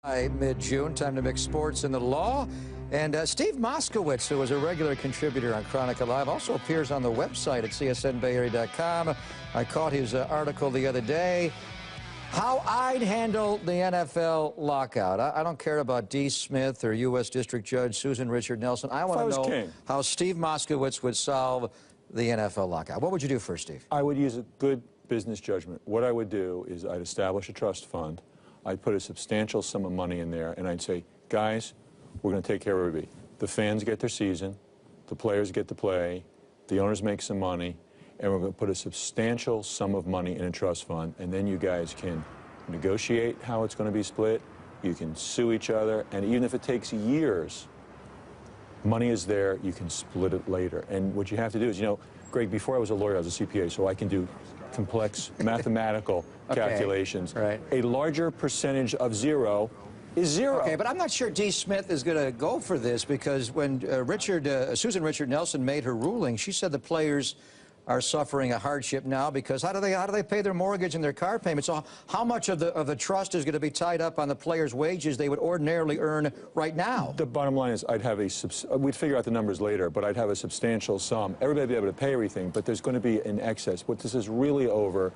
Mid-June, time to mix sports and the law. And Steve Moskowitz, who is a regular contributor on Chronicle Live, also appears on the website at csnbayarea.com. I caught his article the other day. How I'd handle the NFL lockout. I don't care about D. Smith or U.S. District Judge Susan Richard Nelson. I want to know how Steve Moskowitz would solve the NFL lockout. What would you do first, Steve? I would use a good business judgment. What I would do is I'd establish a trust fund. I'd put a substantial sum of money in there, and I'd say, guys, we're going to take care of everybody. The fans get their season, the players get to play, the owners make some money, and we're going to put a substantial sum of money in a trust fund, and then you guys can negotiate how it's going to be split. You can sue each other, and even if it takes years, money is there. You can split it later. And what you have to do is, you know, Greg, before I was a lawyer, I was a CPA, so I can do complex mathematical calculations. Right. A larger percentage of zero is zero. Okay, but I'm not sure D. Smith is going to go for this, because when Susan Richard Nelson made her ruling, she said the players are suffering a hardship now because how do they pay their mortgage and their car payments? So how much of the trust is going to be tied up on the players' wages they would ordinarily earn right now? The bottom line is we'd figure out the numbers later, but I'd have a substantial sum. Everybody would be able to pay everything, but there's going to be an excess. What this is really over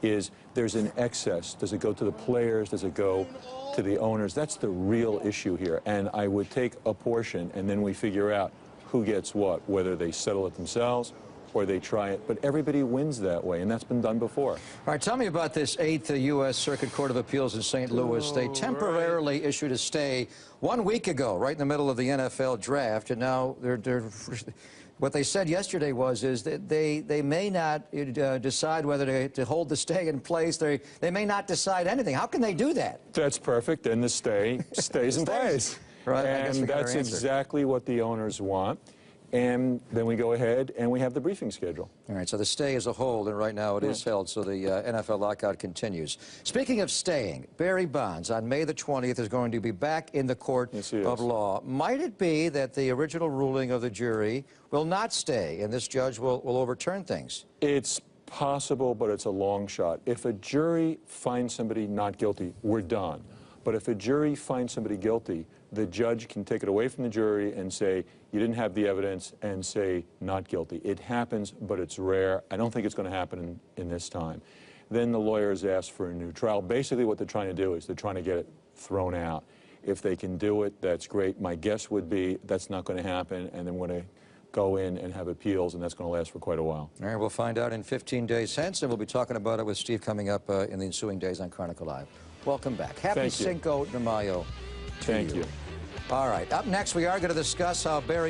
is there's an excess. Does it go to the players? Does it go to the owners? That's the real issue here. And I would take a portion, and then we figure out who gets what, whether they settle it themselves or they try it, but everybody wins that way, and that's been done before. All right, tell me about this 8th U.S. Circuit Court of Appeals in St. Louis. They temporarily issued a stay 1 week ago, right in the middle of the NFL draft, and now what they said yesterday is that they may not decide whether to hold the stay in place. They may not decide anything. How can they do that? That's perfect, and the stay stays in place. Right, and that's exactly what the owners want. And then we go ahead and we have the briefing schedule. All right, so the stay is a hold, and right now it is held, so the NFL lockout continues. Speaking of staying, Barry Bonds on May the 20th is going to be back in the court of law. Might it be that the original ruling of the jury will not stay, and this judge will overturn things? It's possible, but it's a long shot. If a jury finds somebody not guilty, we're done. But if a jury finds somebody guilty, the judge can take it away from the jury and say, you didn't have the evidence, and say, not guilty. It happens, but it's rare. I don't think it's going to happen in this time. Then the lawyers ask for a new trial. Basically, what they're trying to do is they're trying to get it thrown out. If they can do it, that's great. My guess would be that's not going to happen, and then we're going to go in and have appeals, and that's going to last for quite a while. All right, we'll find out in 15 days hence, and we'll be talking about it with Steve coming up in the ensuing days on Chronicle Live. Welcome back. Happy Cinco de Mayo to you. Thank you. All right, up next we are going to discuss how Barry